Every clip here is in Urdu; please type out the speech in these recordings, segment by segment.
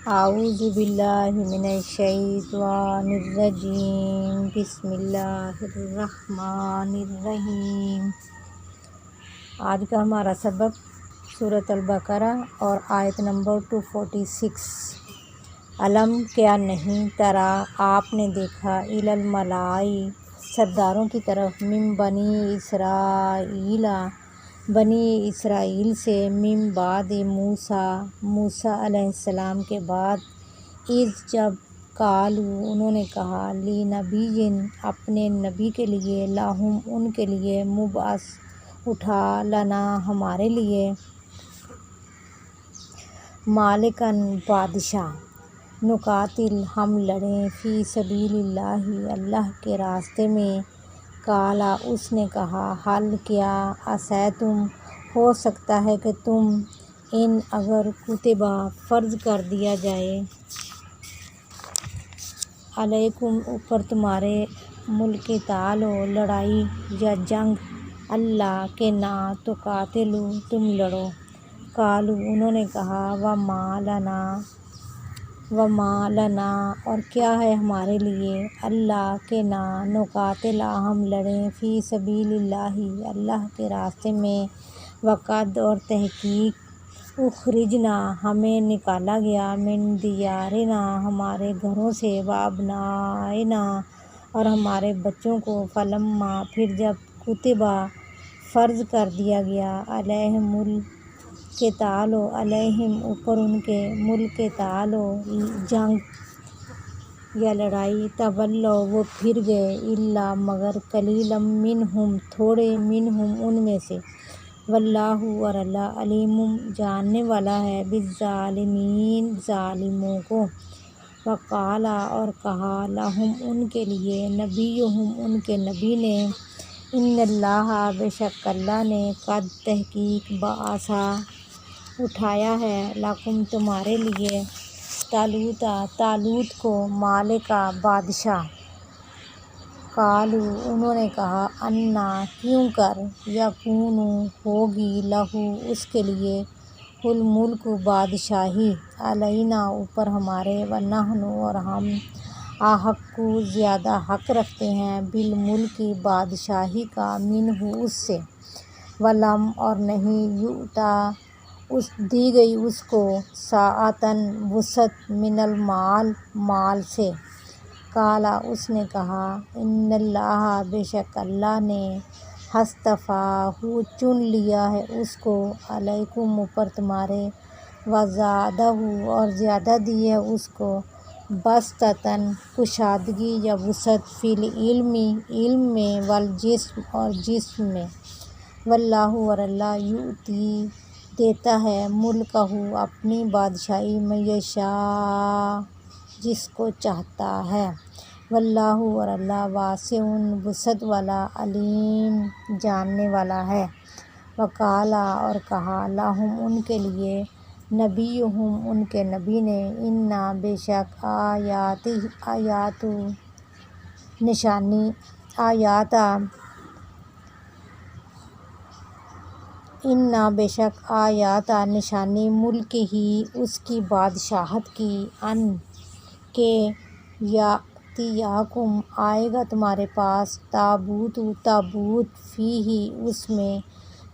اعوذ باللہ من الشیطان الرجیم بسم اللہ الرحمن الرحیم۔ آج کا ہمارا سبق سورۃ البقرہ اور آیت نمبر 246۔ علم کیا نہیں ترا آپ نے دیکھا الی الملائی سرداروں کی طرف من بنی اسرائیل سے من بعد موسیٰ علیہ السلام کے بعد اذ جب قالوا انہوں نے کہا لنبی اپنے نبی کے لیے لہم ان کے لیے مبعث اٹھا لنا ہمارے لیے مالکن بادشاہ نقاتل ہم لڑیں فی سبیل اللہ اللہ کے راستے میں۔ قالا اس نے کہا حل کیا عصیتم ہو سکتا ہے کہ تم ان اگر کتبہ فرض کر دیا جائے علیکم اوپر تمہارے القتال لڑائی یا جنگ اللہ کہ نہ تو قاتلو تم لڑو۔ قالوا انہوں نے کہا وما لنا اور کیا ہے ہمارے لیے اللہ کہ نہ نقاتل ہم لڑیں فی سبیل اللہ اللہ کے راستے میں وقد اور تحقیق اخرجنا ہمیں نکالا گیا من دیارنا ہمارے گھروں سے وابنائنا اور ہمارے بچوں کو فلما پھر جب کتبہ فرض کر دیا گیا علیہم القتال علیہم اوپر ان کے القتال جنگ یا لڑائی تولوا وہ پھر گئے الا مگر قلیلا منہم تھوڑے منہم ان میں سے واللہ اور اللہ علیم جاننے والا ہے بالظالمین ظالموں کو۔ وقال اور کہا لہم ان کے لیے نبیہم ان کے نبی نے ان اللہ بے شک اللہ نے قد تحقیق بعث اٹھایا ہے لکم تمہارے لیے طالوت کو مالکا بادشاہ۔ قالوا انہوں نے کہا انا کیوں کر یکون ہوگی لہو اس کے لیے الملک بادشاہی علینا اوپر ہمارے ونحن اور ہم احق زیادہ حق رکھتے ہیں بالملک بادشاہی کا منہ اس سے ولم اور نہیں یؤتا دی گئی اس کو سعۃ وسعت من المال مال سے۔ قالا اس نے کہا ان اللہ بے شک اللہ نے اصطفاہ چن لیا ہے اس کو علیکم اوپر تمہارے وزادہ اور زیادہ دی ہے اس کو بسطۃ کشادگی یا وسعت فی العلم علم میں والجسم اور جسم میں۔ واللہ اور اللہ یؤتی دیتا ہے ملکہ اپنی بادشاہی من یشاء جس کو چاہتا ہے۔ واللہ اور اللہ واسع وسعت والا علیم جاننے والا ہے۔ وقال اور کہا لہم ان کے لیے نبیہم ان کے نبی نے انا بے شک آیات نشانی ملک ہی اس کی بادشاہت کی ان کہ یاتیکم آئے گا تمہارے پاس تابوت فیہ اس میں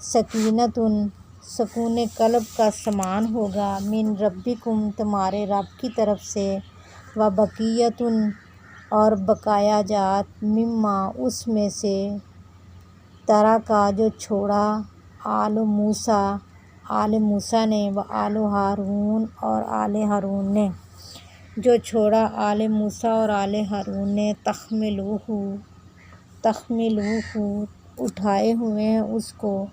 سکینۃ سکون قلب کا سامان ہوگا من ربکم تمہارے رب کی طرف سے وبقیۃ اور بقایا جات مما اس میں سے ترکا جو چھوڑا آل موسیٰ نے و آل ہارون اور آل ہارون نے جو چھوڑا آل موسیٰ اور آل ہارون نے تحملوہ اٹھائے ہوئے ہیں اس کو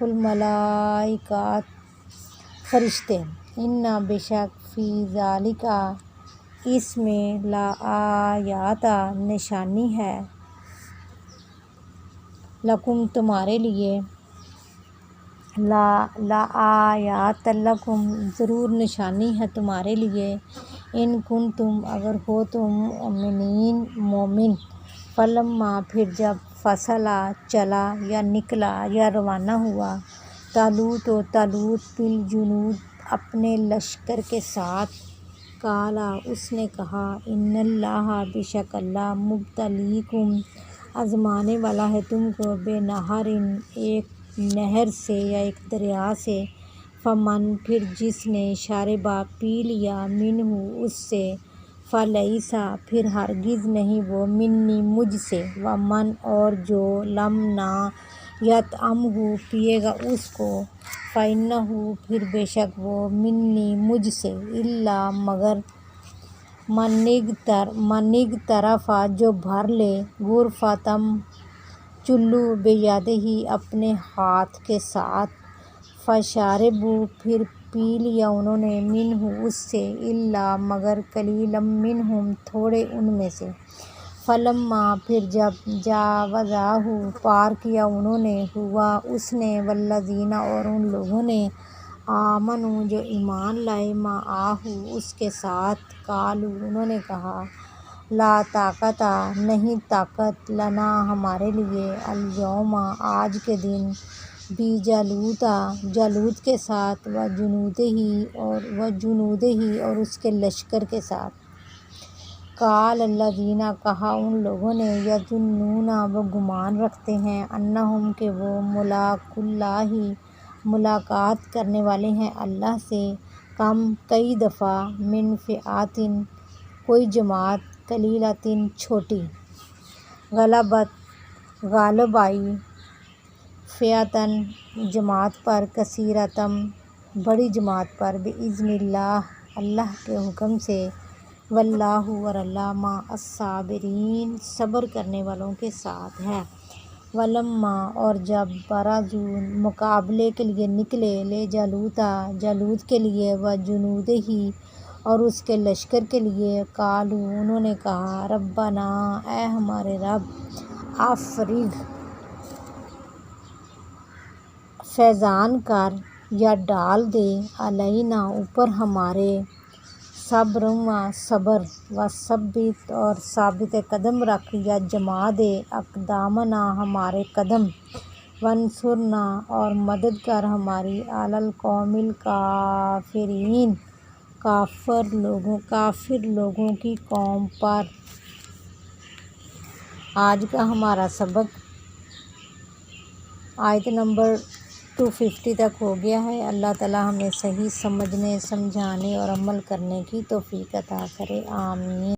الملائکۃ فرشتے انا بے شک فی ذالک اس میں لآیات نشانی ہے لکم تمہارے لیے لآیات لکم ضرور نشانی ہے تمہارے لیے ان کنتم اگر ہو تم مؤمنین مومن۔ فلما پھر جب فصلا چلا یا نکلا یا روانہ ہوا طالوت بالجنود اپنے لشکر کے ساتھ کالا اس نے کہا ان اللہ بے شک اللہ مبتلیکم آزمانے والا ہے تم کو بے نہر ایک نہر سے یا ایک دریا سے فمن پھر جس نے شاربہ پی لیا منہ اس سے فلیسا پھر ہرگز نہیں وہ منی مجھ سے ومن اور جو لم نہ یطعمہ پیے گا اس کو فإنہ پھر بے شک وہ منی مجھ سے الا مگر من اغترف جو بھر لے غرفتم چلو بیدہ اپنے ہاتھ کے ساتھ فشربوا پھر پی لیا انہوں نے منہ اس سے الا مگر قلیلا منہم تھوڑے ان میں سے فلما پھر جب جاوزہ پار کیا انہوں نے ہوا اس نے والذین اور ان لوگوں نے آمنوا جو ایمان لائے معہ اس کے ساتھ قالوا انہوں نے کہا لا طاقت نہیں طاقت لنا ہمارے لیے الیوم آج کے دن بجالوت جالوت کے ساتھ وجنودہ اور اس کے لشکر کے ساتھ قال الذین کہا ان لوگوں نے یظنون وہ گمان رکھتے ہیں انہم کہ وہ ملاقو اللہ ملاقات کرنے والے ہیں اللہ سے کم کئی دفعہ من فئات کوئی جماعت قلیلۃ چھوٹی غلبت غالب آئی فئۃ جماعت پر کثیرۃ بڑی جماعت پر بإذن اللہ اللہ کے حکم سے واللہ اور اللہ مع الصابرین صبر کرنے والوں کے ساتھ ہے ولما اور جب برزوا مقابلے کے لیے نکلے لے جالوت کے لیے وجنودہ اور اس کے لشکر کے لیے قالوا انہوں نے کہا ربنا اے ہمارے رب افرغ فیضان کر یا ڈال دے علینا اوپر ہمارے صبر و ثبت اور ثابت قدم رکھ یا جما دے اقدامنا ہمارے قدم وانصرنا اور مدد کر ہماری علی القوم الکافرین کافر لوگوں کی قوم پر۔ آج کا ہمارا سبق آیت نمبر 250 تک ہو گیا ہے۔ اللہ تعالی ہمیں صحیح سمجھنے سمجھانے اور عمل کرنے کی توفیق عطا کرے، آمین۔